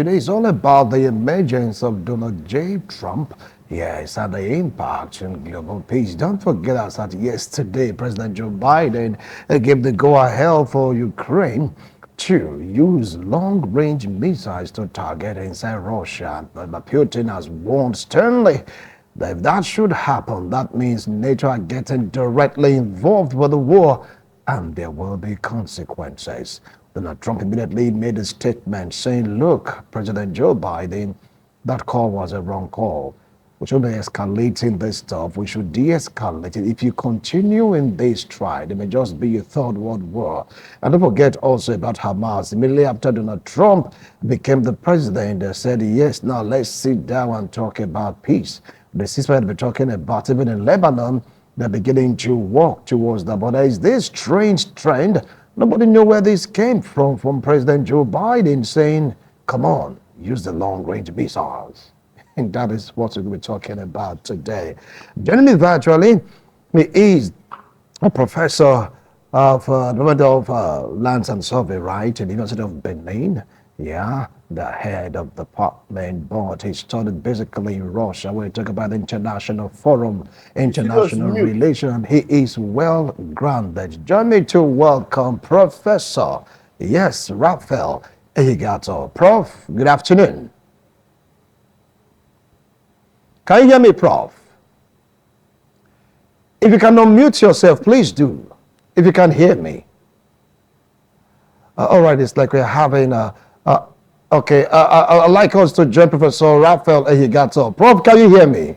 Today is all about the emergence of Donald J. Trump. Yes, and the impact on global peace. Don't forget us that yesterday, President Joe Biden gave the go-ahead for Ukraine to use long-range missiles to target inside Russia. But Putin has warned sternly that if that should happen, that means NATO are getting directly involved with the war and there will be consequences. Donald Trump immediately made a statement saying, look, President Joe Biden, that call was a wrong call. We should be escalating this stuff. We should de-escalate it. If you continue in this stride, it may just be a third world war. And don't forget also about Hamas. Immediately after Donald Trump became the president, they said, yes, now let's sit down and talk about peace. The ceasefire we're talking about, even in Lebanon, they're beginning to walk towards that. But there is this strange trend. Nobody knew where this came from President Joe Biden saying, come on, use the long-range missiles. And that is what we'll be talking about today. Joining me virtually, he is a professor of Department of Lands and Survey, right, in the University of Benin. Yeah, the head of the department, but he studied basically in Russia. We talk about international forum, international relation. He is well grounded. Join me to welcome Professor, yes, Raphael Ehigato. Prof, good afternoon. Can you hear me, Prof? If you can unmute yourself, please do. If you can hear me. All right, it's like we're having a. Okay, I'd like us to join Professor Raphael Ehigato. Prof, can you hear me?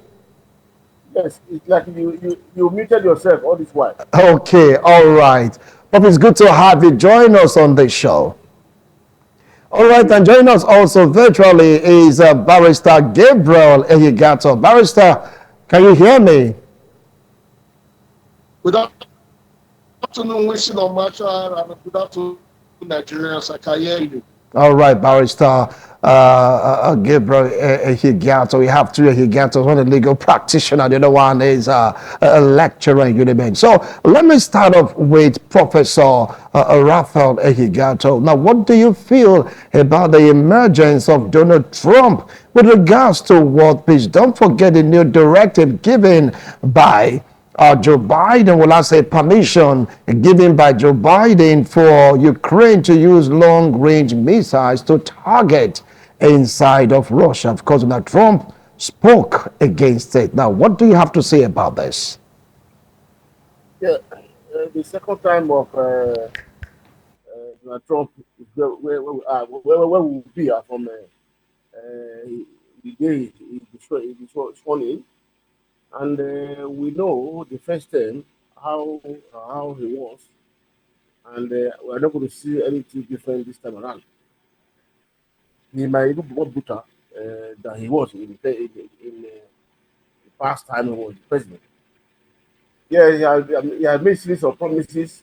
Yes, it's like you muted yourself all this while. Okay, all right. Prof, it's good to have you join us on this show. All right, and joining us also virtually is Barrister Gabriel Ehigato. Barrister, can you hear me? Good afternoon, wishing on Marshall, and good afternoon, Nigerians. I can hear you. All right, Barrister Gabriel Ehigato. We have two Ehigatos, one a legal practitioner, the other one is a lecturer in Uniben. So let me start off with Professor Raphael Ehigato. Now, what do you feel about the emergence of Donald Trump with regards to what, please don't forget the new directive given by Joe Biden, will I say, permission given by Joe Biden for Ukraine to use long-range missiles to target inside of Russia. Of course, now Trump spoke against it. Now, what do you have to say about this? Yeah, the second time of Trump, where we will be from the day he sworn in, and we know the first time how he was, and we're not going to see anything different this time around. He might even be more brutal than he was the past time he was president. Yeah, he has made series of promises,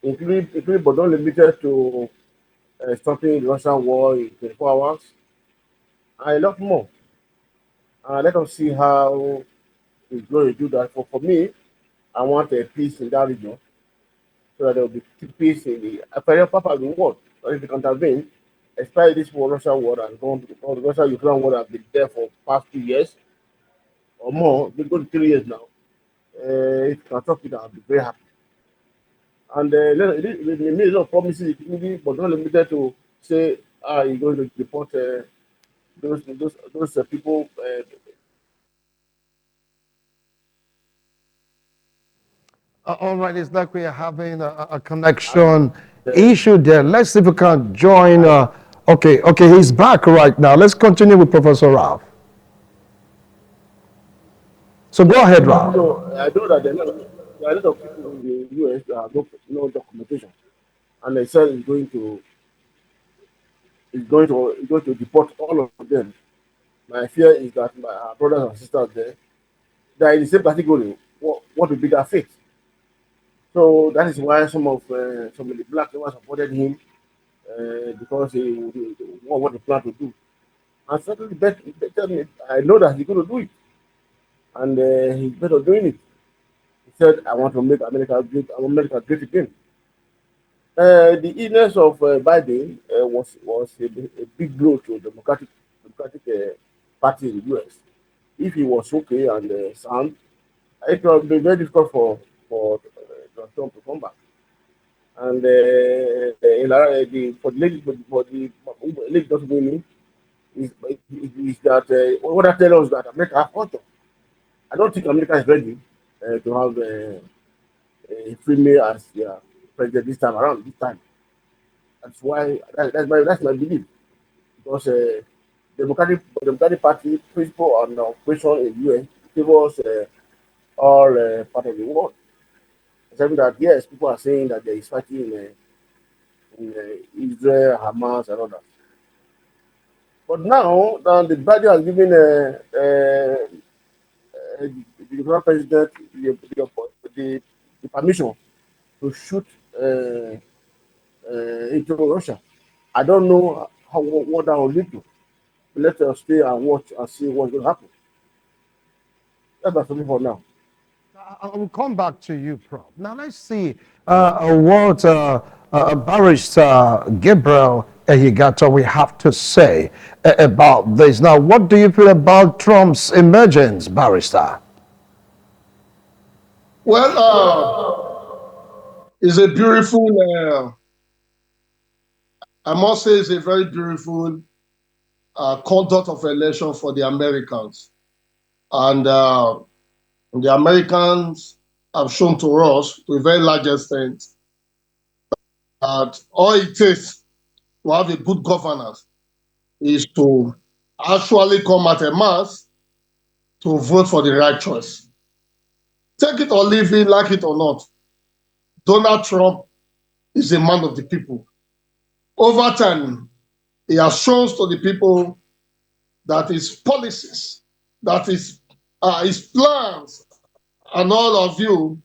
including but not limited to stopping the Russian war in 24 hours, and a lot more. Let us see how he's going to do that. For me, I want a peace in that region so that there will be peace in the apparent part of the world. So if you can intervene, especially this war, Russian war, and the Russia-Ukraine war have been there for past 2 years or more, it's going to 3 years now. If you can stop it, I'll be very happy. And it made a lot of promises, but not limited to say, you're going to deport those people. All right, it's like we are having a connection And issue there. Let's see if we can join. I, Okay, he's back right now. Let's continue with Professor Ralph. So go ahead, Ralph. so I know that there are a lot of people in the US that have no documentation, and they said it's going to deport all of them. My fear is that my brothers and sisters there, they are in the same category. What will be their fate? So that is why some of the black ones supported him because he what he planned to do. And certainly, I know that he's going to do it, and he's better doing it. He said, "I want to make America great. I want America great again." The illness of Biden was a big blow to Democratic Party in the U.S. If he was okay and sound, it would be very difficult for Trump to come back. And for the lady not winning is that what that tells us that America has culture. I don't think America is ready to have a female as their president this time around. This time, that's my belief because Democratic Party principle and operation in US favors all part of the world. Except that yes, people are saying that there is fighting in Israel, Hamas, and others. But now the Biden has given the Ukrainian president the, the permission to shoot into Russia. I don't know what that will lead to. Let us stay and watch and see what's going to happen. That's my feeling for now. I will come back to you, Prof. Now let's see what Barrister Gabriel Ehigato we have to say about this. Now, what do you feel about Trump's emergence, Barrister? Well, it's a beautiful, I must say, it's a very beautiful conduct of election for the Americans. And the Americans have shown to us, to a very large extent, that all it takes to have a good governance is to actually come at a mass to vote for the right choice. Take it or leave it, like it or not, Donald Trump is a man of the people. Over time, he has shown to the people that his policies, that his plans, and all of you,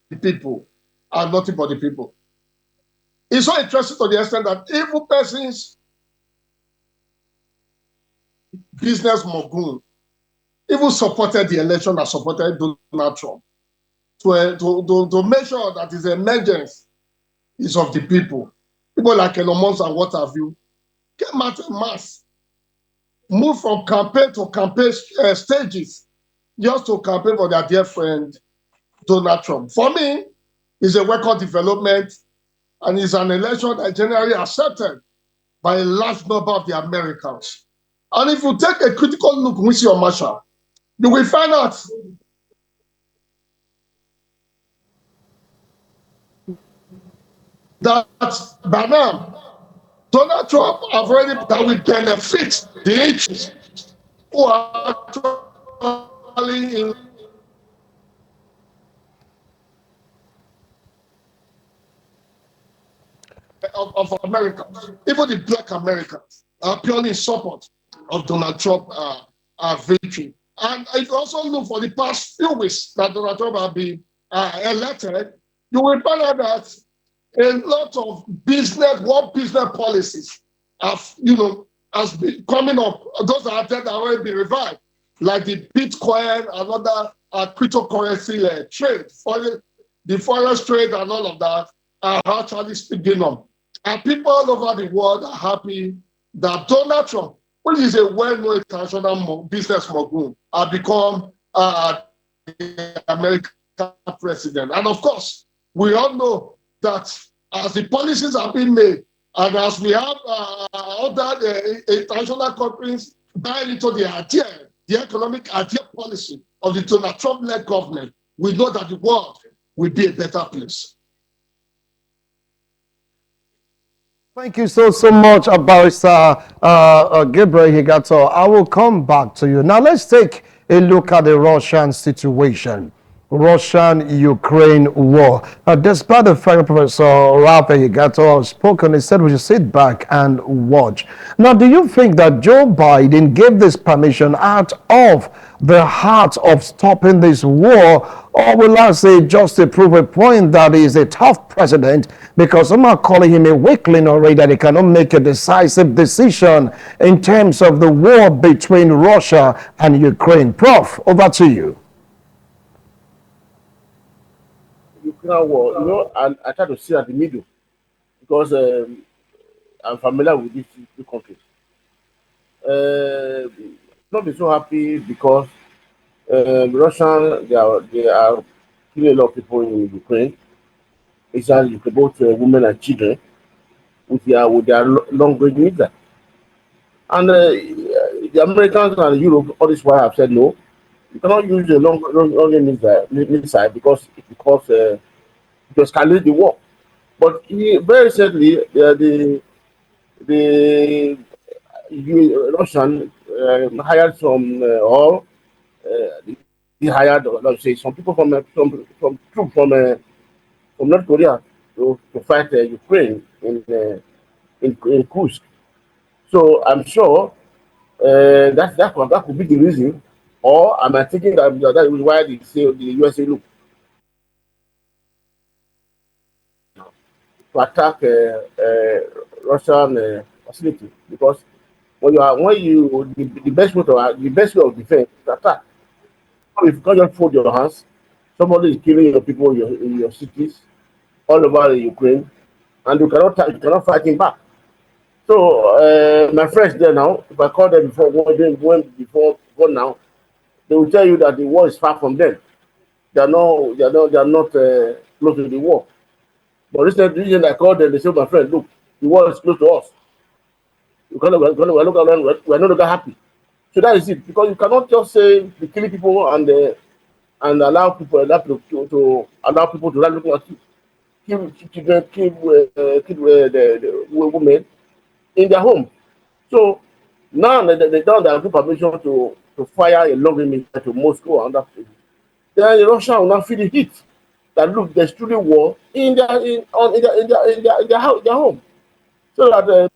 the people, are nothing but the people. It's so interesting to the extent that evil persons, business mogul, even supported the election that supported Donald Trump to make sure that his emergence is of the people. People like Elon Musk and what have you came out en masse, moved from campaign to campaign stages just to campaign for their dear friend Donald Trump. For me, it's a welcome development and it's an election that generally accepted by a large number of the Americans. And if you take a critical look, Monsieur Marshall, you will find out that by now, Donald Trump have already that will benefit the interests who are actually in of Americans, even the black Americans, are purely in support of Donald Trump victory. And if you also look for the past few weeks that Donald Trump has been elected, you will find out that a lot of business policies have, has been coming up. Those are that already been revived, like the Bitcoin and other cryptocurrency trade, the forex trade and all of that are actually speaking up. And people all over the world are happy that Donald Trump, which is a well-known international business mogul, has become the American president. And of course, we all know that as the policies have been made, and as we have other international companies buying into the idea, the economic idea policy of the Donald Trump-led government, we know that the world will be a better place. Thank you so much, Barrister Gabriel Higato. I will come back to you. Now, let's take a look at the Russian situation. Russian-Ukraine war. Despite the fact that Professor Ralph Higato has spoken, he said we should sit back and watch. Now, do you think that Joe Biden gave this permission out of the heart of stopping this war, or will I say just to prove a point that he is a tough president because some are calling him a weakling already, that he cannot make a decisive decision in terms of the war between Russia and Ukraine? Prof, over to you. Ukraine war, I try to see at the middle because I'm familiar with these two countries. Uh, not be so happy because Russian they are killing a lot of people in Ukraine, especially both women and children with their long range missiles. And the Americans and Europe, all this while have said no, you cannot use a long range missile because it will escalate the war. But very recently, the Russian hired some or he hired, let's say, some people from troops from North Korea to fight Ukraine in Kursk. So I'm sure that could be the reason, or am I thinking that is why the USA look to attack Russian facility because the best way of defense is to attack. If you can't just fold your hands, somebody is killing your people in your cities all over Ukraine, and you cannot fight him back. So my friends there now, if I call them before now, they will tell you that the war is far from them. They are not close to the war. But recently, I called them. They said, "My friend, look, the war is close to us. We're no longer happy." So that is it. Because you cannot just say be killing people and allow people to run looking at you, kill children, kill the women in their home. So now they have permission to fire a long range missile to Moscow and other places. Then Russia will not feel the heat. That look, there's truly war in their home. So that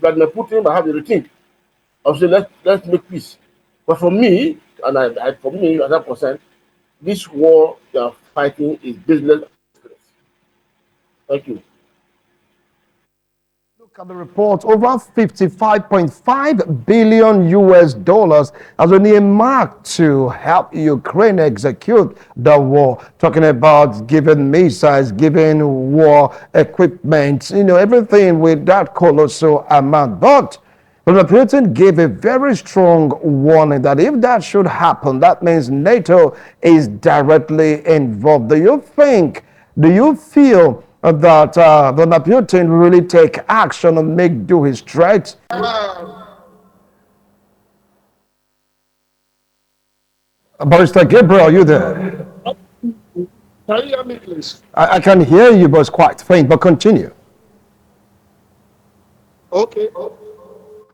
Vladimir Putin might have a routine of saying let's make peace. But for me, for me as I'm concerned, this war they are fighting is business. Thank you. Look at the report. Over 55.5 billion US dollars has been earmarked to help Ukraine execute the war. Talking about giving missiles, giving war equipment, everything with that colossal amount. But President Putin gave a very strong warning that if that should happen, that means NATO is directly involved. Do you feel that Vladimir Putin will really take action and make do his threats? Barrister Gabriel, are you there? Can you hear me, please? I can hear you, but it's quite faint, but continue. Okay.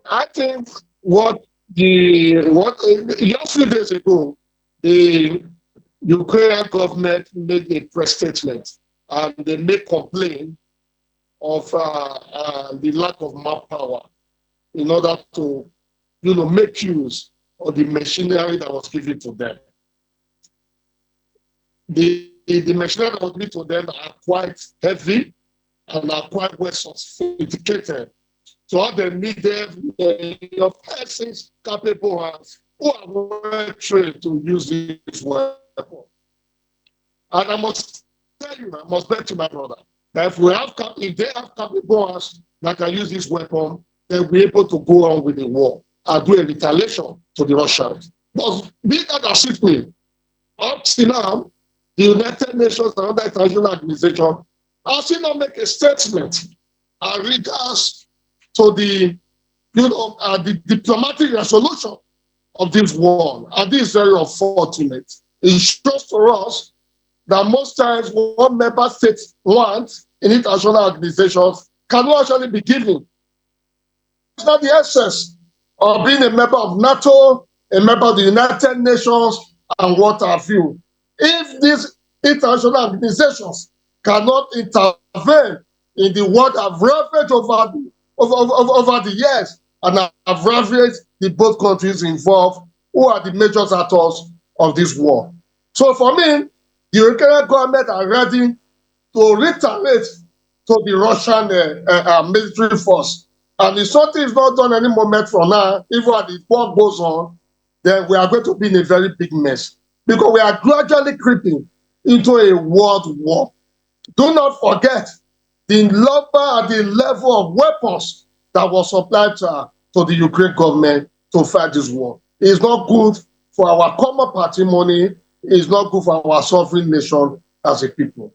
I think what just few days ago, the Ukrainian government made a press statement and they made complaint of the lack of manpower in order to, make use of the machinery that was given to them. The machinery that was given to them are quite heavy and are quite well sophisticated. So all they needed your persons capable hands who are well trained to use this weapon. And I must tell you, I must bet to my brother that if they have capable hands that can use this weapon, they'll be able to go on with the war and do a retaliation to the Russians. But be that as it may, up to now, the United Nations and other international organizations have still not make a statement in regards to the diplomatic resolution of this war. And this is very unfortunate. It shows to us that most times what member states want in international organizations cannot actually be given. It's not the essence of being a member of NATO, a member of the United Nations, and what have you. If these international organizations cannot intervene in the world have ravaged over the years and have ravaged the both countries involved, who are the major actors of this war. So for me, the Ukrainian government are ready to retaliate to the Russian military force. And if something is not done any moment from now, even as the war goes on, then we are going to be in a very big mess. because we are gradually creeping into a world war. Do not forget the number and the level of weapons that was supplied to the Ukraine government to fight this war. It is not good for our common patrimony. It is not good for our sovereign nation as a people.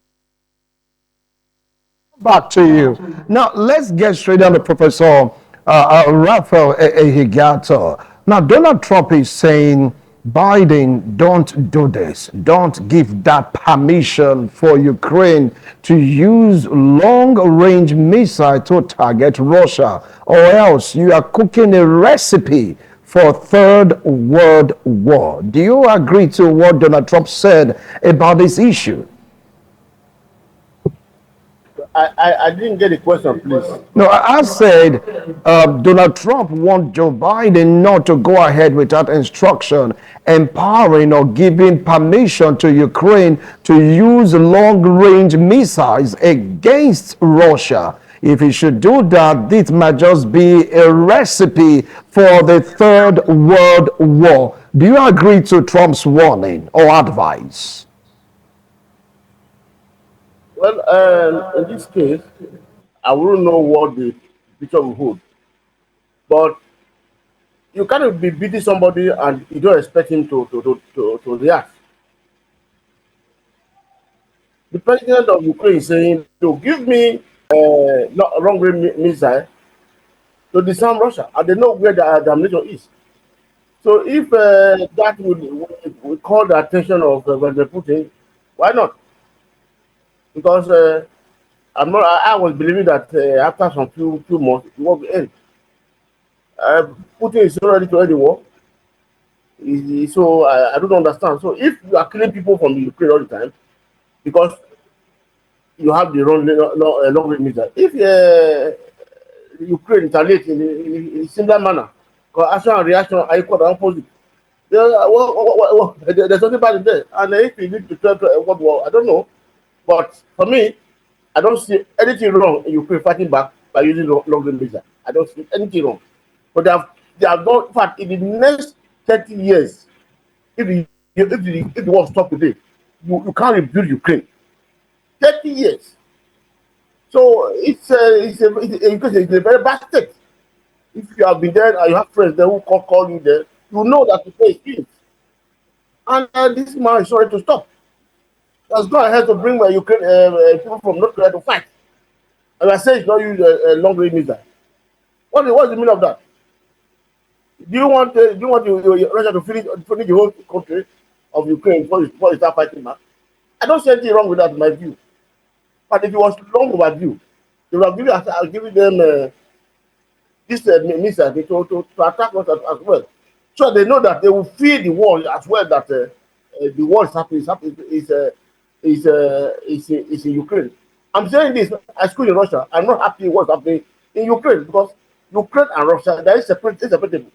Back to you. Now, let's get straight on to Professor Raphael Ehigato. Now, Donald Trump is saying, Biden, don't do this. Don't give that permission for Ukraine to use long-range missile to target Russia, or else you are cooking a recipe for Third World War. Do you agree to what Donald Trump said about this issue? I didn't get the question, please. No, I said Donald Trump wants Joe Biden not to go ahead without instruction, empowering or giving permission to Ukraine to use long-range missiles against Russia. If he should do that, this might just be a recipe for the Third World War. Do you agree to Trump's warning or advice? Well, in this case, I wouldn't know what the picture will hold. But you cannot be beating somebody and you don't expect him to react. The president of Ukraine is saying, to give me wrong range missile to disarm Russia, and they know where the ammunition is. So if that would call the attention of Vladimir Putin, why not? Because I'm not. I was believing that after some few months, the war will end. Putin is so ready to end the war. So I don't understand. So if you are killing people from Ukraine all the time because you have the wrong long range missile, if Ukraine retaliates in a similar manner, because action and reaction are equal and opposite, there's something bad in there. And if you need to try to what war, I don't know. But for me, I don't see anything wrong in Ukraine fighting back by using long range missile. I don't see anything wrong. But they have done, in fact, in the next 30 years, if the war stop today, you can't rebuild Ukraine. 30 years. So it's a very bad state. If you have been there and you have friends there who call you there, you know that the place is. And this man is sorry to stop. Let's go ahead to bring Ukraine people from North Korea to fight. And I say it's not use a long range missile. What's the meaning of that? Do you want Russia to finish the whole country of Ukraine before you start fighting back? I don't see anything wrong with that in my view. But if it was long overdue, they would have given them this missile to attack us as well. So they know that they will feel the war as well, that the war is happening is in Ukraine. I'm saying this, I school in Russia. I'm not happy what's happening in Ukraine because Ukraine and Russia, they are inseparable.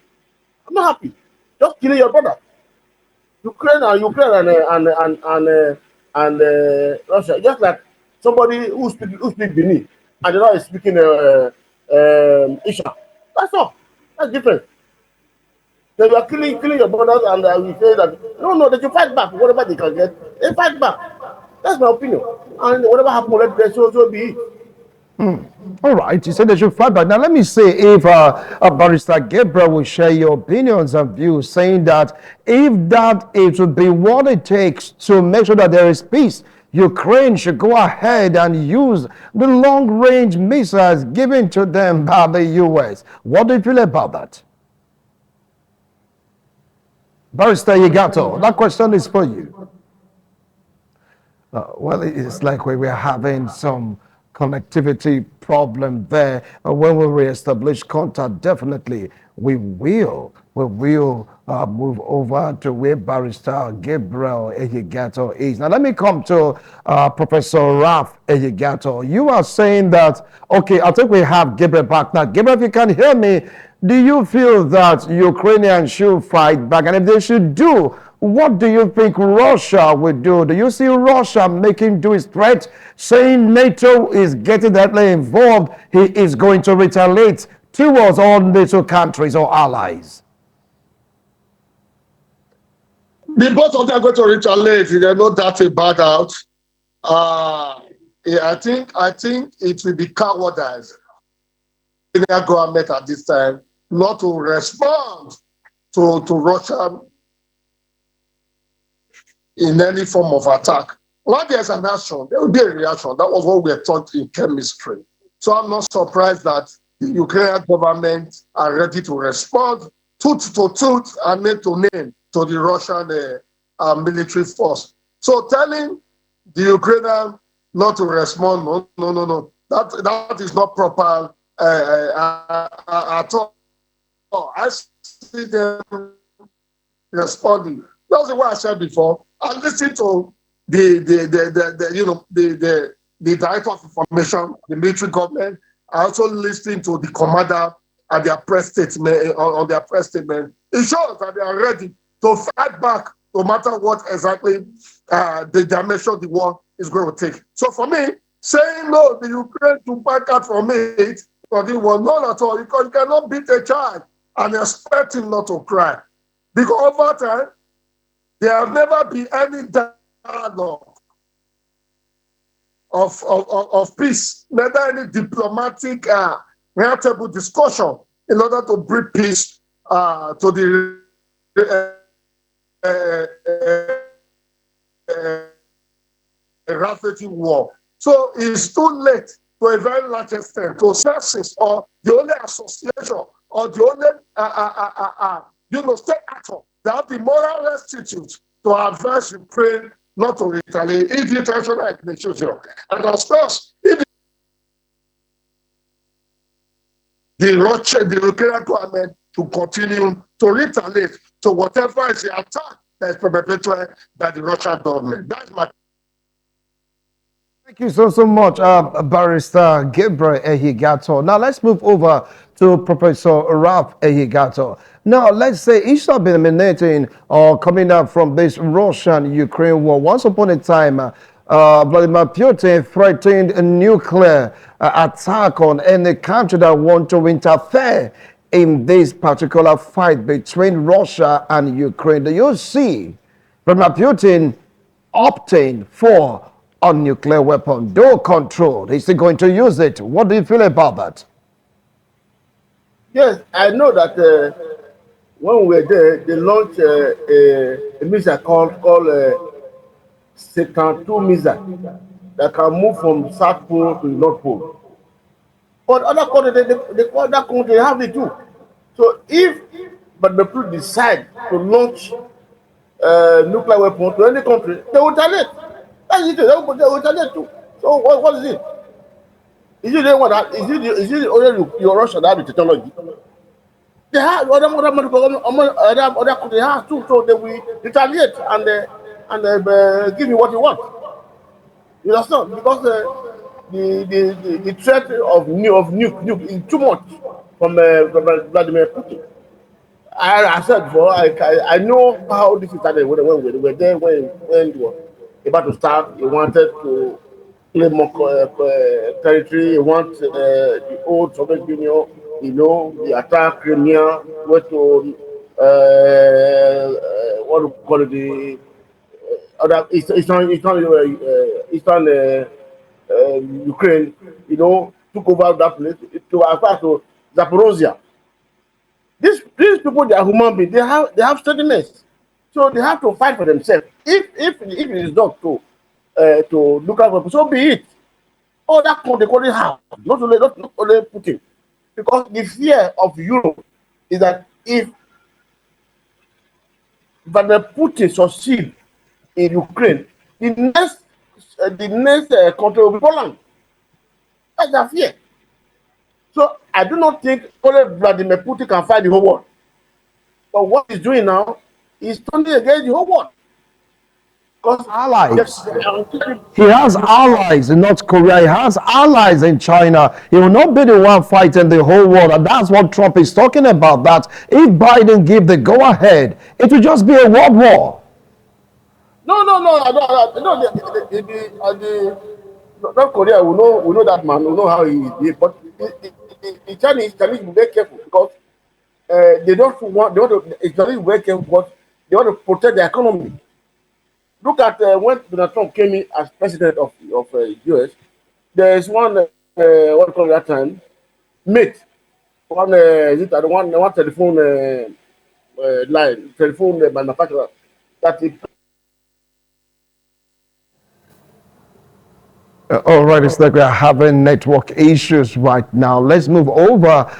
I'm not happy. Just killing your brother. Ukraine and Russia, just like somebody who speak Benin and the other is speaking Isha. That's all. That's different. They were killing your brothers, and we say that no, they should fight back. Whatever they can get, they fight back. That's my opinion. And whatever happens, let them so be it. All right, you said they should fight back. Now, let me say if Barrister Gabriel will share your opinions and views, saying that if that it would be what it takes to make sure that there is peace, Ukraine should go ahead and use the long-range missiles given to them by the U.S. What do you feel about that? Barrister Yigato, that question is for you. Well, it's like we were having some connectivity problem there. When we reestablish contact, definitely we will move over to where Barrister Gabriel Ehigato is. Now, let me come to Professor Raf Ehigato. You are saying that, okay, I think we have Gabriel back now. Gabriel, if you can hear me, do you feel that Ukrainians should fight back? And if they should do, what do you think Russia will do? Do you see Russia making do his threat, saying NATO is getting directly involved, he is going to retaliate towards all NATO countries or allies? The both of them are going to retaliate. They know that's a bad out. Yeah, I think it will be cowardice in the government at this time not to respond to Russia in any form of attack. When there's an action, there will be a reaction. That was what we were taught in chemistry. So I'm not surprised that the Ukrainian government are ready to respond tooth to tooth and name to name to the Russian military force. So telling the Ukrainian not to respond, no. That is not proper at all. I see them responding. That's what I said before. I listened to the director of information, the military government. I also listened to the commander and their press statement on their press statement. It shows that they are ready to fight back no matter what exactly the dimension the war is going to take. So for me, saying no, the Ukraine to back out from it, for the war, not at all, because you cannot beat a child and expect him not to cry. Because over time, there have never been any dialogue of peace, neither any diplomatic roundtable discussion in order to bring peace to the ravaging war. So it's too late to a very large extent to services or the only association or the only state actor that have the moral restitute to advise Ukraine not to retaliate if the international administration. And of course, if the Ukrainian government to continue to retaliate to whatever is the attack that is perpetrated by the Russian government. That's my. Thank you so much, Barrister Gabriel Ehigato. Now let's move over to Professor Ralph Ehigato. Now let's say Israel been emanating or coming up from this Russian-Ukraine war. Once upon a time, Vladimir Putin threatened a nuclear attack on any country that want to interfere in this particular fight between Russia and Ukraine. Do you see Vladimir Putin opting for a nuclear weapon, though controlled? Is he going to use it? What do you feel about that? Yes, I know that when we were there, they launched a missile called Satan 2 missile that can move from South Pole to the North Pole. But other countries, other countries have it too. So if but the people decide to launch nuclear weapon to any country, they will retaliate. That's it. They will retaliate too. So what is it? Is it only your Russia that have the technology? They have other countries have too, so they will retaliate and give you what you want. You understand? Because the threat of nuke is too much from Vladimir Putin. I said before, I know how this started when we were there when it was about to start. He wanted to claim more territory. He wants the old Soviet Union. The attack Crimea, went to what do you call it, the other Eastern Ukraine. Took over that place to attack to Zaporozhia. These people, they are human beings. They have steadiness, so they have to fight for themselves. If it is not to look out for, so be it. All that they call it have, not only Putin, because the fear of Europe is that if Vladimir Putin succeed in Ukraine, the next country will be Poland. That's their fear. So I do not think only Vladimir Putin can fight the whole world. But what he's doing now is turning against the whole world. Because Allies. He has allies in North Korea. He has allies in China. He will not be the one fighting the whole world. And that's what Trump is talking about. That if Biden give the go-ahead, it will just be a world war. No. North Korea, we know that man. We know how he is. But the Chinese will be very careful because they don't want. The Chinese will be very careful. But They want to protect the economy. Look at when Donald Trump came in as president of US. There is one what do you call it that time mate one is it one telephone line telephone manufacturer that he All right, it's like we're having network issues right now. Let's move over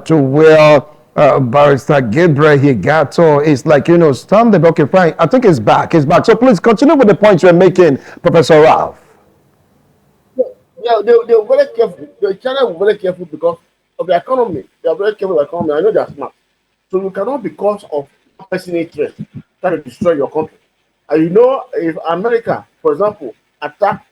to where Barrister Gabriel Higato is like, standing. Okay, fine. I think it's back. It's back. So please continue with the points you're making, Professor Ralph. they were very careful. The China were very careful because of the economy. They are very careful of the economy. I know they are smart. So you cannot, because of personal interest, try to destroy your country. And if America, for example, attack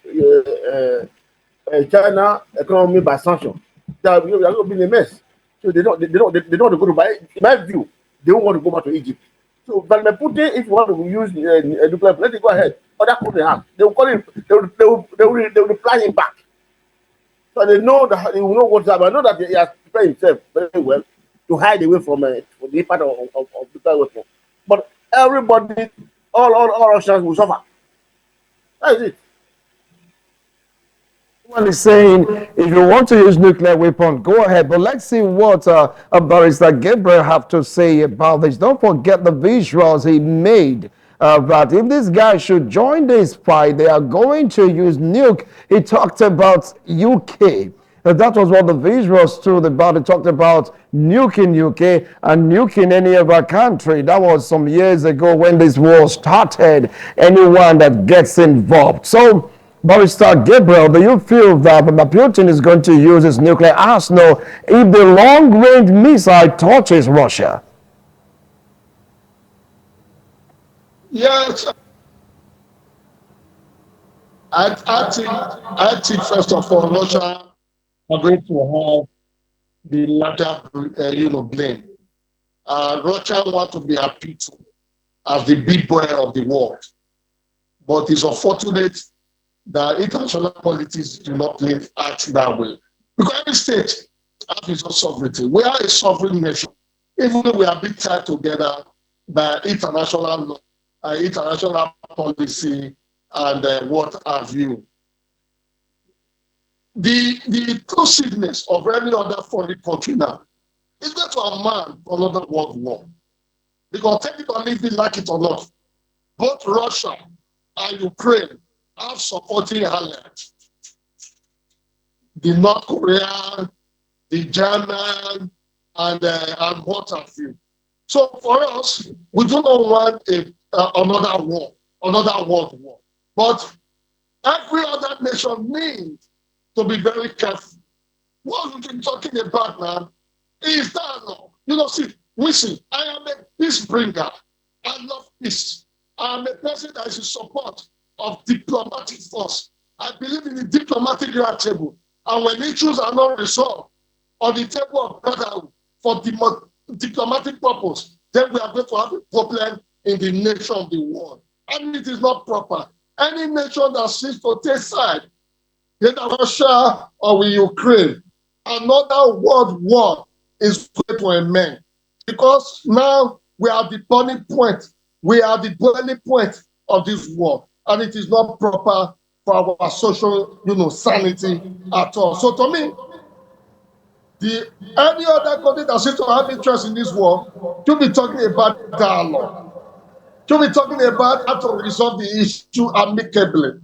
China economy by sanction, they are going to be in a mess. So they don't want to go to buy. In my view, they don't want to go back to Egypt. So Vladimir Putin, if you want to use nuclear, let it go ahead. Other countries have. They will call him. They will reply him back. So they know that he will know what's up. I know that he has prepared himself very well to hide away from the impact of nuclear weapons. But everybody, all Russians will suffer. That is it. One is saying if you want to use nuclear weapon, go ahead. But let's see what Barrister Gabriel have to say about this. Don't forget the visuals he made. That if this guy should join this fight, they are going to use nuke. He talked about UK. That was what the visuals stood about. He talked about nuking UK and nuking any other country. That was some years ago when this war started. Anyone that gets involved. So, Barrister Gabriel, do you feel that Putin is going to use his nuclear arsenal if the long-range missile touches Russia? Yes, I think first of all, Russia are going to have the latter, blame. Russia want to be appealed to as the big boy of the world, but it's unfortunate that international politics do not play act that way. Because every state has its own sovereignty. We are a sovereign nation, even though we are being tied together by international law, international policy, and what have you. The inclusiveness of any other foreign country now is going to amount to another world war. Because take it or leave it, like it or not, both Russia and Ukraine have supporting allies. The North Korean, the German, and what have you. So for us, we do not want another war, another world war. But every other nation needs to be very careful. What we've been talking about now is dialogue. I am a peace bringer. I love peace. I am a person that is in support of diplomatic force. I believe in the diplomatic round table. And when issues are not resolved on the table of brotherhood for diplomatic purpose, then we are going to have a problem in the nation of the world. And it is not proper. Any nation that seeks to take side, either Russia or with Ukraine, another world war is going to emerge. Because now we are the turning point. We are the boiling point of this war. And it is not proper for our social, sanity at all. So to me, any other country that seems to have interest in this war should be talking about dialogue. Should be talking about how to resolve the issue amicably.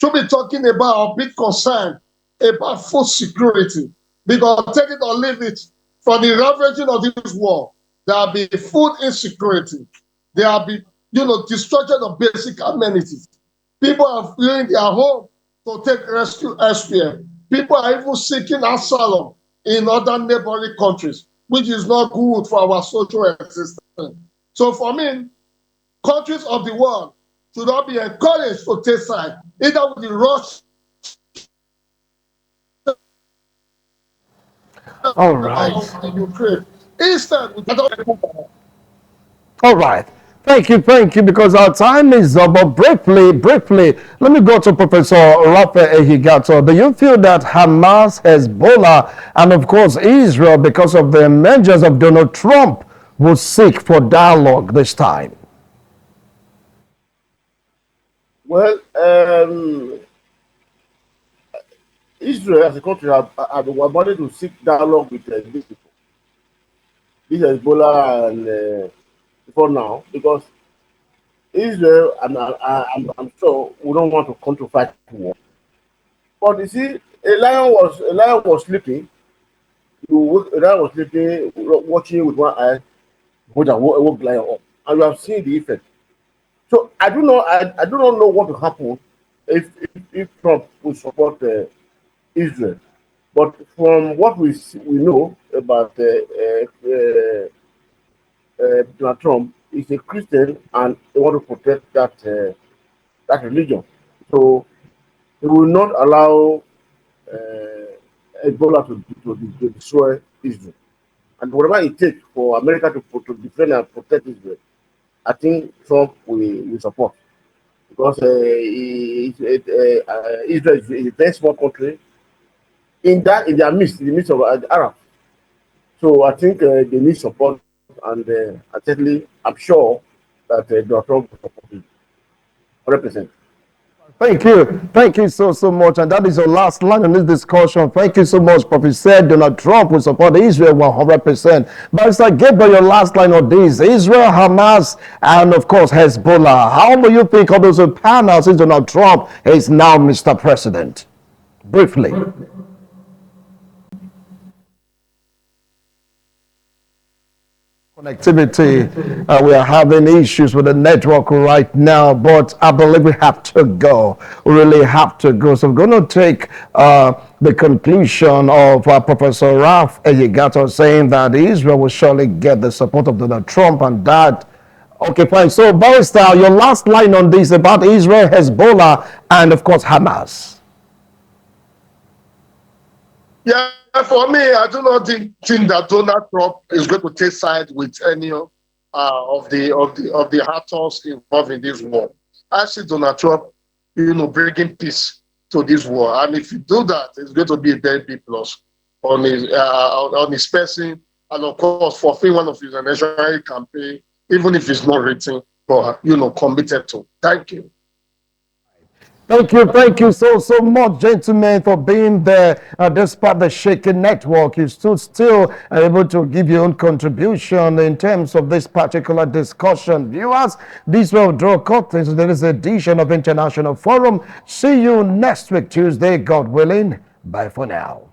Should be talking about our big concern about food security. Because take it or leave it, from the ravaging of this war, there will be food insecurity. There will be, destruction of basic amenities. People are fleeing their home to take rescue elsewhere. People are even seeking asylum in other neighboring countries, which is not good for our social existence. So for me, countries of the world should not be encouraged to take side, either with the Russia. All right. Ukraine. Instead, All right. Thank you, because our time is up. But briefly, let me go to Professor Rafael Higato. Do you feel that Hamas, Hezbollah, and of course Israel, because of the emergence of Donald Trump, will seek for dialogue this time? Well, Israel as a country have wanted to seek dialogue with these people, this Hezbollah, and before now, because Israel, and I'm sure, we don't want to come to fight war. But you see, a lion was sleeping. A lion was sleeping, watching with one eye, but a woke lion up, and you have seen the effect. So I do not know what will happen if Trump will support Israel. But from what we know about Donald Trump, he's a Christian and they want to protect that religion. So he will not allow Ebola to destroy Israel. And whatever it takes for America to defend and protect Israel, I think Trump will support. Because Israel is a very small country in their midst, in the midst of the Arabs. So I think they need support, and certainly I'm sure that Donald Trump will support it 100%. Thank you so much. And that is your last line in this discussion. Thank you so much, Professor. Donald Trump will support Israel 100%. But I give your last line on this: Israel, Hamas, and of course Hezbollah. How do you think of those panels since Donald Trump is now Mr. President? Briefly. Connectivity. We are having issues with the network right now, but I believe we have to go. We really have to go. So we're going to take the conclusion of Professor Ralph Eyigato saying that Israel will surely get the support of Donald Trump, and that. Okay, fine. So, Barrister, your last line on this about Israel, Hezbollah, and of course Hamas. Yeah, for me, I do not think that Donald Trump is going to take side with any of the actors involved in this war. I see Donald Trump, bringing peace to this war, and if you do that, it's going to be a very big plus on his person, and of course fulfill one of his national campaign, even if it's not written, but committed to. Thank you. Thank you so much, gentlemen, for being there. Despite the shaky network, you still are able to give your own contribution in terms of this particular discussion. Viewers, this will draw curtains to this edition of International Forum. See you next week, Tuesday, God willing. Bye for now.